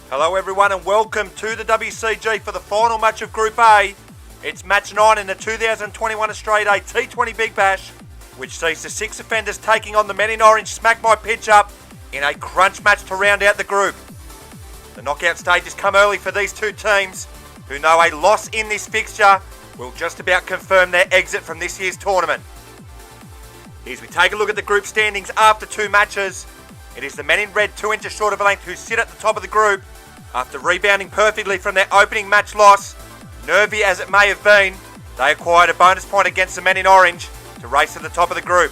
Hello everyone and welcome to the WCG for the final match of Group A. It's match 9 in the 2021 Australia Day T20 Big Bash, which sees the 6 offenders taking on the men in orange Smack My Pitch Up in a crunch match to round out the group. The knockout stages come early for these two teams, who know a loss in this fixture will just about confirm their exit from this year's tournament. As we take a look at the group standings after two matches, it is the men in red 2 inches short of a length who sit at the top of the group after rebounding perfectly from their opening match loss. Nervy as it may have been, they acquired a bonus point against the men in orange to race to the top of the group,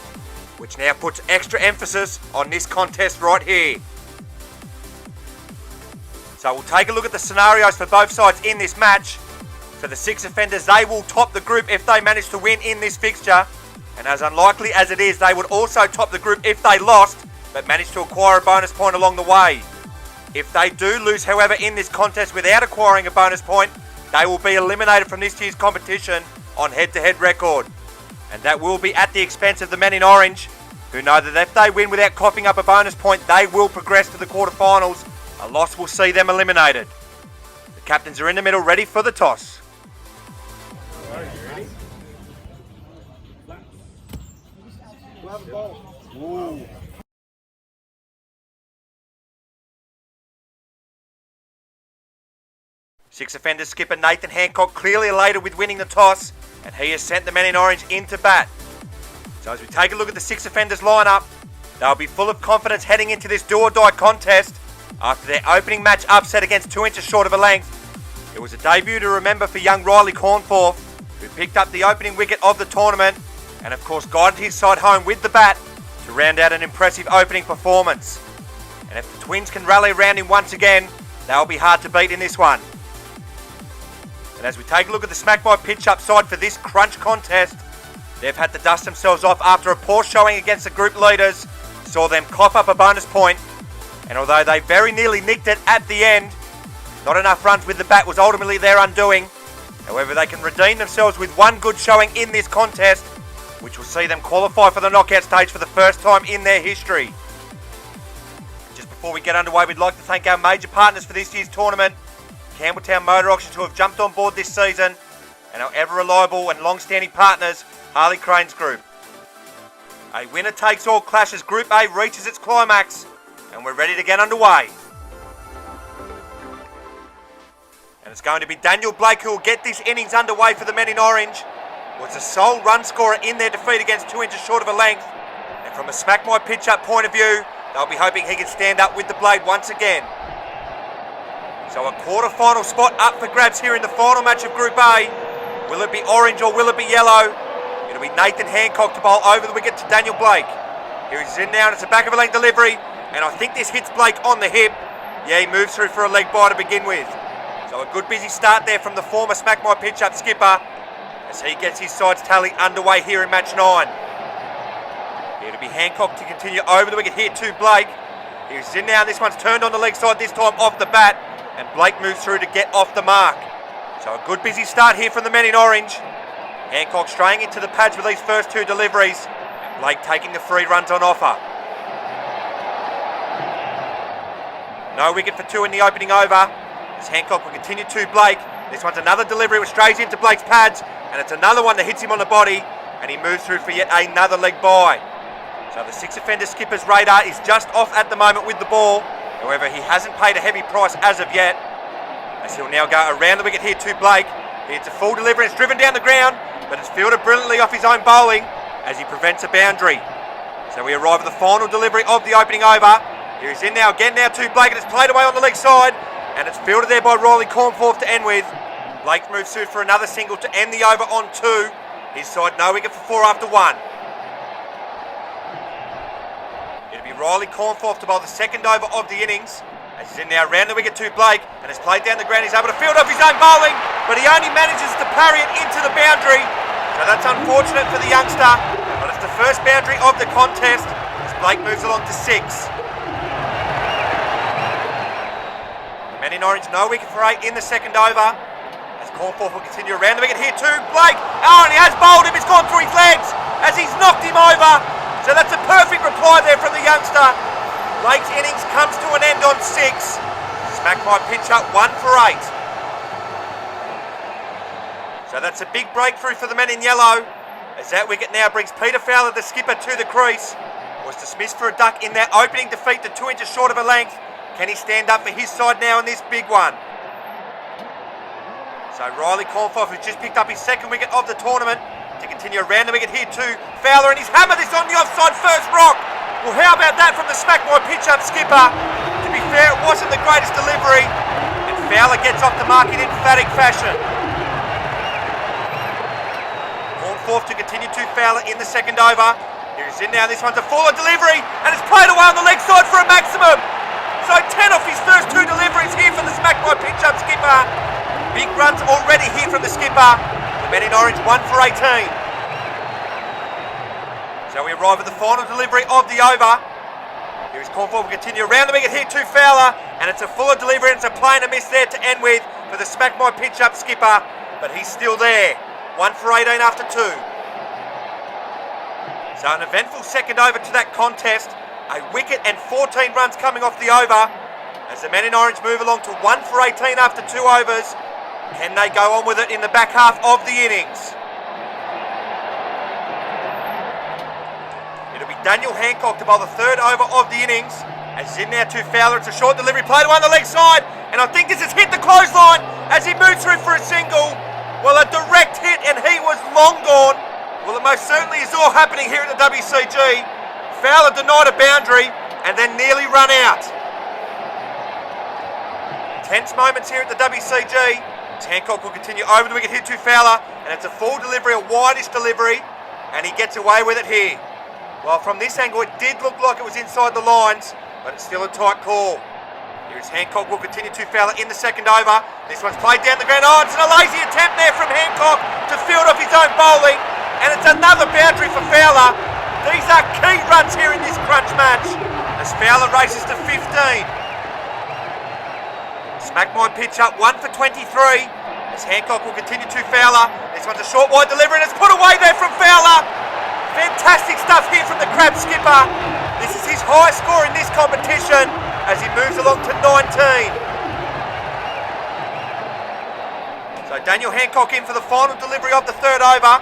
which now puts extra emphasis on this contest right here. So we'll take a look at the scenarios for both sides in this match. For the 6 offenders, they will top the group if they manage to win in this fixture, and as unlikely as it is, they would also top the group if they lost but managed to acquire a bonus point along the way. If they do lose, however, in this contest without acquiring a bonus point, they will be eliminated from this year's competition on head-to-head record. And that will be at the expense of the men in orange, who know that if they win without coughing up a bonus point, they will progress to the quarterfinals. A loss will see them eliminated. The captains are in the middle, ready for the toss. Ready? Grab the ball. Ooh. Six offenders skipper Nathan Hancock clearly elated with winning the toss, and he has sent the men in orange into bat. So as we take a look at the 6 offenders lineup, they'll be full of confidence heading into this do or die contest after their opening match upset against 2 inches short of a length. It was a debut to remember for young Riley Cornforth, who picked up the opening wicket of the tournament and of course guided his side home with the bat to round out an impressive opening performance. And if the Twins can rally around him once again, they'll be hard to beat in this one. And as we take a look at the Smack My Pitch Up side for this crunch contest, they've had to dust themselves off after a poor showing against the group leaders saw them cough up a bonus point. And although they very nearly nicked it at the end, not enough runs with the bat was ultimately their undoing. However, they can redeem themselves with one good showing in this contest, which will see them qualify for the knockout stage for the first time in their history. Just before we get underway, we'd like to thank our major partners for this year's tournament, Campbelltown Motor Auctions, who have jumped on board this season, and our ever-reliable and long-standing partners, Harley Cranes Group. A winner-takes-all clash as Group A reaches its climax, and we're ready to get underway. And it's going to be Daniel Blake who will get this innings underway for the men in orange. Was the sole run scorer in their defeat against 2 inches short of a length, and from a Smack My Pitch Up point of view, they'll be hoping he can stand up with the blade once again. So a quarter-final spot up for grabs here in the final match of Group A. Will it be orange or will it be yellow? It'll be Nathan Hancock to bowl over the wicket to Daniel Blake. Here he's in now, and it's a back of a leg delivery, and I think this hits Blake on the hip. Yeah, he moves through for a leg bye to begin with. So a good busy start there from the former Smack My Pitch Up skipper as he gets his side's tally underway here in match 9. It'll be Hancock to continue over the wicket here to Blake. He's in now, and this one's turned on the leg side, this time off the bat, and Blake moves through to get off the mark. So a good busy start here from the men in orange. Hancock straying into the pads with these first 2 deliveries, and Blake taking the 3 runs on offer. No wicket for 2 in the opening over, as Hancock will continue to Blake. This one's another delivery which strays into Blake's pads, and it's another one that hits him on the body, and he moves through for yet another leg bye. So the 6 offender skipper's radar is just off at the moment with the ball. However, he hasn't paid a heavy price as of yet, as he'll now go around the wicket here to Blake. It's a full delivery, it's driven down the ground, but it's fielded brilliantly off his own bowling as he prevents a boundary. So we arrive at the final delivery of the opening over. Here he's in now, again now to Blake, and it's played away on the leg side, and it's fielded there by Riley Cornforth to end with. Blake moves through for another single to end the over on 2. His side no wicket for 4 after 1. It'll be Riley Cornforth to bowl the second over of the innings, as he's in now round the wicket to Blake, and it's played down the ground. He's able to field off his own bowling, but he only manages to parry it into the boundary. So that's unfortunate for the youngster, but it's the first boundary of the contest as Blake moves along to 6. The men in orange no wicket for 8 in the second over, as Cornforth will continue around the wicket here to Blake. Oh, and he has bowled him, it's gone through his legs as he's knocked him over. So that's a perfect reply there from the youngster. Blake's innings comes to an end on 6. Smack my pitch up 1 for 8. So that's a big breakthrough for the men in yellow, as that wicket now brings Peter Fowler, the skipper, to the crease. Was dismissed for a duck in their opening defeat to 2 inches short of a length. Can he stand up for his side now in this big one? So Riley Cornforth, who's just picked up his second wicket of the tournament, to continue around the wicket here too. Fowler, and he's hammered this on the offside first rock. Well, how about that from the Smack My Pitch Up skipper? To be fair, it wasn't the greatest delivery, and Fowler gets off the mark in emphatic fashion. Cornforth to continue to Fowler in the second over. Here's in now, this one's a fuller delivery, and it's played away on the leg side for a maximum. So 10 off his first 2 deliveries here from the Smack My Pitch Up skipper. Big runs already here from the skipper. The men in orange 1 for 18. So we arrive at the final delivery of the over. Here's Cornforth, will continue around the wicket here to Fowler, and it's a fuller delivery, and it's a play and a miss there to end with for the Smack My Pitch Up skipper, but he's still there. 1 for 18 after 2. So an eventful second over to that contest. A wicket and 14 runs coming off the over, as the men in orange move along to 1 for 18 after 2 overs. Can they go on with it in the back half of the innings? It'll be Daniel Hancock to bowl the third over of the innings. As in now to Fowler, it's a short delivery, played away on the leg side, and I think this has hit the clothesline as he moves through for a single. Well, a direct hit, and he was long gone. Well, it most certainly is all happening here at the WCG. Fowler denied a boundary and then nearly run out. Tense moments here at the WCG. Hancock will continue over the wicket here to Fowler, and it's a full delivery, a wideish delivery, and he gets away with it here. Well, from this angle, it did look like it was inside the lines, but it's still a tight call. Here's Hancock, will continue to Fowler in the second over. This one's played down the ground. Oh, it's a lazy attempt there from Hancock to field off his own bowling, and it's another boundary for Fowler. These are key runs here in this crunch match, as Fowler races to 15. Smack My Pitch Up 1 for 23, as Hancock will continue to Fowler. This one's a short wide delivery, and it's put away there from Fowler. Fantastic stuff here from the Crab skipper. This is his highest score in this competition, as he moves along to 19. So Daniel Hancock in for the final delivery of the third over.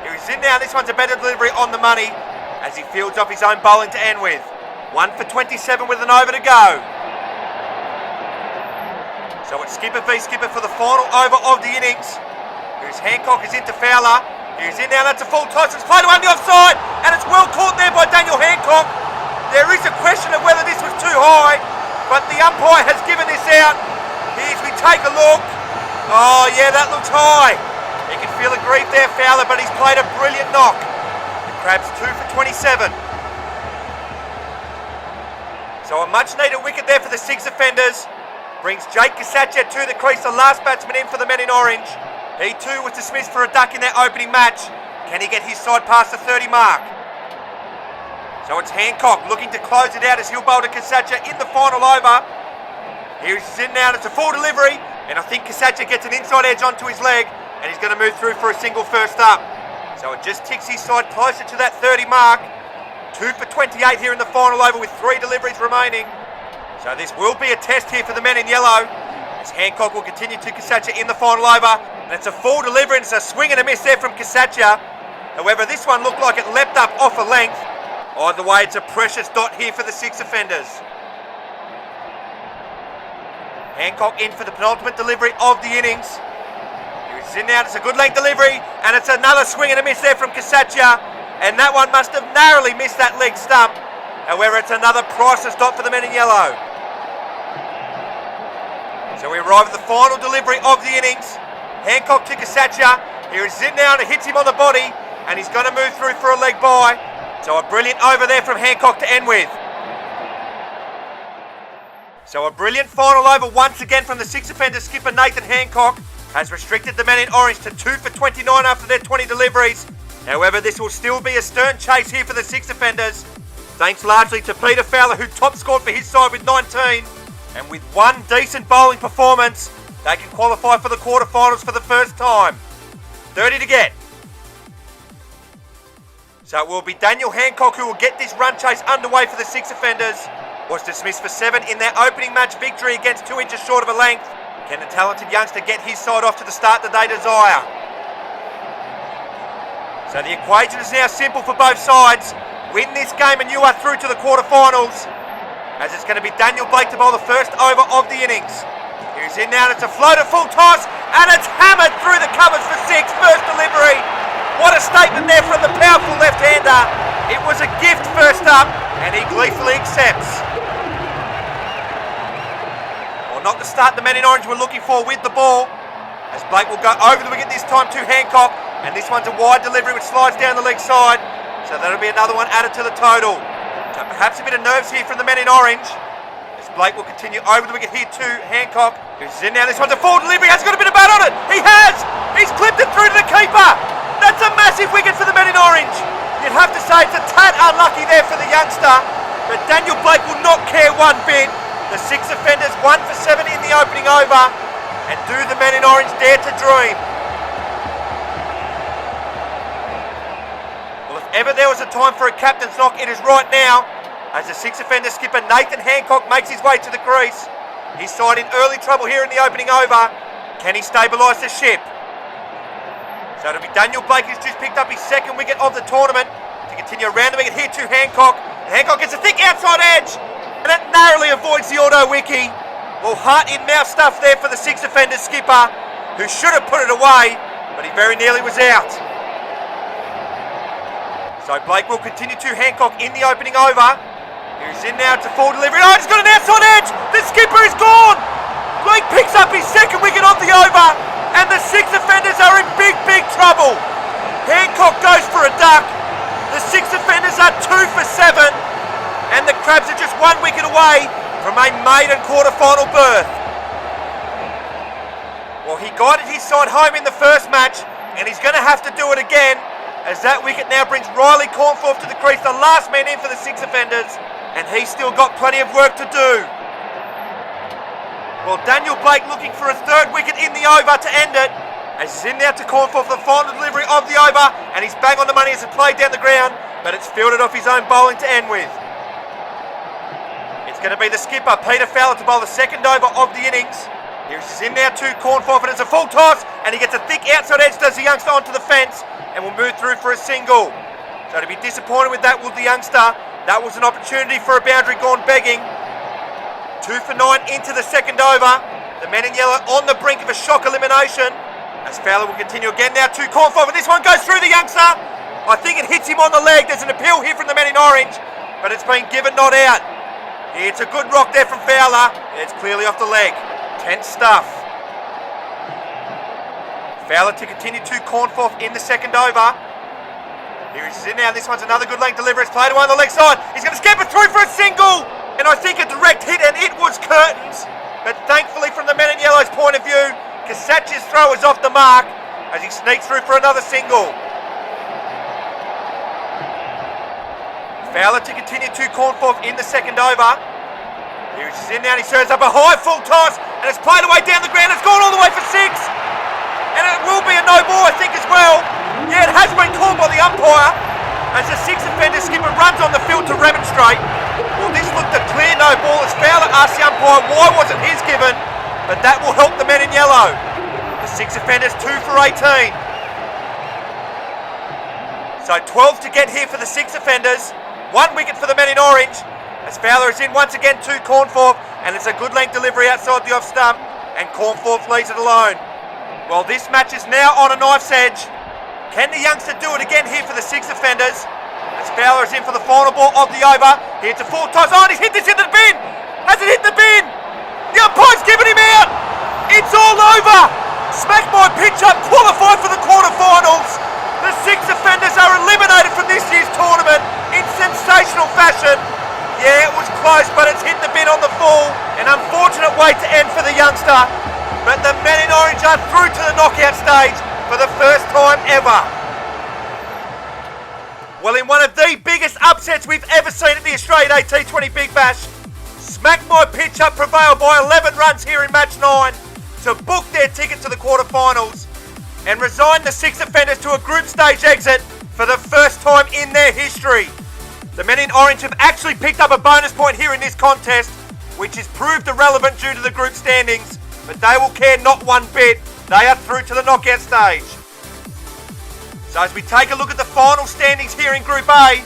Here he's in now. This one's a better delivery on the money, as he fields off his own bowling to end with. 1 for 27 with an over to go. So it's skipper v skipper for the final over of the innings. Here's Hancock is into Fowler. Here's in now, that's a full toss. It's played away on the offside, and it's well caught there by Daniel Hancock. There is a question of whether this was too high, but the umpire has given this out. Here's we take a look. Oh yeah, that looks high. You can feel aggrieved there, Fowler, but he's played a brilliant knock. The Crabs 2 for 27. So a much needed wicket there for the 6 offenders. Brings Jake Kasacha to the crease, the last batsman in for the men in orange. He too was dismissed for a duck in their opening match. Can he get his side past the 30 mark? So it's Hancock looking to close it out as he'll bowl to Kasacha in the final over. Here's in now, it's a full delivery, and I think Kasacha gets an inside edge onto his leg, and he's going to move through for a single first up. So it just ticks his side closer to that 30 mark. 2 for 28 here in the final over with 3 deliveries remaining. So this will be a test here for the men in yellow, as Hancock will continue to Kasacha in the final over. And it's a full delivery, and it's a swing and a miss there from Kasacha. However, this one looked like it leapt up off a length. Either way, it's a precious dot here for the 6 offenders. Hancock in for the penultimate delivery of the innings. He's in now, it's a good length delivery, and it's another swing and a miss there from Kasacha. And that one must have narrowly missed that leg stump. However, it's another priceless dot for the men in yellow. So we arrive at the final delivery of the innings. Hancock to Kasacha. Here is in now, and it hits him on the body, and he's going to move through for a leg bye. So a brilliant over there from Hancock to end with. So a brilliant final over once again from the 6 offender skipper Nathan Hancock has restricted the men in orange to 2 for 29 after their 20 deliveries. However, this will still be a stern chase here for the 6 offenders, thanks largely to Peter Fowler, who top scored for his side with 19. And with one decent bowling performance, they can qualify for the quarterfinals for the first time. 30 to get. So it will be Daniel Hancock who will get this run chase underway for the 6 offenders. was dismissed for 7 in their opening match victory against 2 inches short of a length. Can the talented youngster get his side off to the start that they desire? So the equation is now simple for both sides. Win this game and you are through to the quarterfinals, as it's going to be Daniel Blake to bowl the first over of the innings. He's in now and it's a floater full toss and it's hammered through the covers for 6. First delivery. What a statement there from the powerful left-hander. It was a gift first up and he gleefully accepts. Well, not the start the men in orange were looking for with the ball, as Blake will go over the wicket this time to Hancock, and this one's a wide delivery which slides down the leg side, so that'll be another one added to the total. So perhaps a bit of nerves here from the men in orange, as Blake will continue over the wicket here to Hancock, who's in now. This one's a full delivery, has got a bit of bat on it. He has! He's clipped it through to the keeper. That's a massive wicket for the men in orange. You'd have to say it's a tad unlucky there for the youngster, but Daniel Blake will not care one bit. The 6 offenders 1 for 7 in the opening over, and do the men in orange dare to dream? Well, if ever there was a time for a captain's knock, it is right now, as the 6 offender skipper Nathan Hancock makes his way to the crease. His side in early trouble here in the opening over. Can he stabilise the ship? So it'll be Daniel Blake who's just picked up his 2nd wicket of the tournament to continue around the wicket here to Hancock. Hancock gets a thick outside edge and it narrowly avoids the auto wiki. Well, heart in mouth stuff there for the 6 offender skipper, who should have put it away, but he very nearly was out. So Blake will continue to Hancock in the opening over. He's in now to full delivery. Oh, he's got an outside edge. The skipper is gone. Blake picks up his 2nd wicket of the over, and the 6 offenders are in big, big trouble. Hancock goes for a duck. The 6 offenders are 2 for 7, and the Crabs are just 1 wicket away from a maiden quarter-final berth. Well, he guided his side home in the first match, and he's going to have to do it again, as that wicket now brings Riley Cornforth to the crease, the last man in for the 6 offenders, and he's still got plenty of work to do. Well, Daniel Blake looking for a 3rd wicket in the over to end it, as he's in now to Cornforth for the final delivery of the over, and he's bang on the money as it played down the ground, but it's fielded off his own bowling to end with. It's going to be the skipper, Peter Fowler, to bowl the 2nd over of the innings. Here's in now to Cornforth, and it's a full toss, and he gets a thick outside edge, does the youngster onto the fence, and will move through for a single. So to be disappointed with that will the youngster. That was an opportunity for a boundary gone begging. 2 for 9 into the 2nd over. The men in yellow on the brink of a shock elimination, as Fowler will continue again now to Cornforth, and this one goes through the youngster. I think it hits him on the leg. There's an appeal here from the men in orange, but it's been given not out. It's a good rock there from Fowler. It's clearly off the leg. Tense stuff. Fowler to continue to Cornforth in the 2nd over. Here he's in now. This one's another good length delivery. It's played away on the leg side. He's going to scamper through for a single. And I think a direct hit, and it was curtains. But thankfully, from the men in yellow's point of view, Kasach's throw is off the mark as he sneaks through for another single. Fowler to continue to Cornforth in the 2nd over. Here he's in now, and he serves up a high full toss, and it's played away down the ground. It's gone all the way for 6. And it will be a no ball, I think, as well. Yeah, it has been called by the umpire, as the 6 offender skipper runs on the field to remonstrate. Well, this looked a clear no ball, as Fowler asked the umpire why wasn't his given, but that will help the men in yellow. The 6 offenders 2 for 18. So 12 to get here for the 6 offenders. 1 wicket for the men in orange, as Fowler is in once again to Cornforth, and it's a good length delivery outside the off stump, and Cornforth leaves it alone. Well, this match is now on a knife's edge. Can the youngster do it again here for the 6 offenders? As Fowler is in for the final ball of the over. Here's a full toss. Oh, and he's hit this into the bin. Has it hit the bin? The umpire's given him out. It's all over. Smack my pitch up, qualified for the quarterfinals. The 6 offenders are eliminated from this year's tournament in sensational fashion. Yeah, it was close, but it's hit the bin on the full. An unfortunate way to end for the youngster. But the men in orange are through to the knockout stage for the first time ever. Well, in one of the biggest upsets we've ever seen at the Australian AT20 Big Bash, Smack My Pitch Up prevailed by 11 runs here in match 9 to book their ticket to the quarterfinals and resign the 6 offenders to a group stage exit for the first time in their history. The men in orange have actually picked up a bonus point here in this contest, which is proved irrelevant due to the group standings, but they will care not one bit. They are through to the knockout stage. So as we take a look at the final standings here in Group A,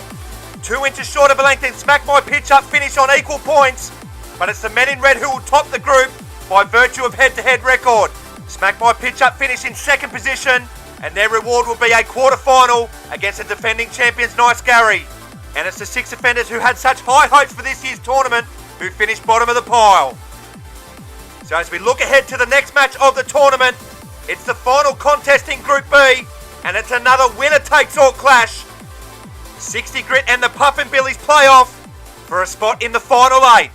2 inches short of a length and Smack My Pitch Up finish on equal points, but it's the men in red who will top the group by virtue of head-to-head record. Smack My Pitch Up finish in second position, and their reward will be a quarter-final against the defending champions Nice Gary. And it's the 6 offenders who had such high hopes for this year's tournament who finished bottom of the pile. So as we look ahead to the next match of the tournament, it's the final contest in Group B, and it's another winner-takes-all clash. 60 Grit and the Puffin Billies play off for a spot in the final 8.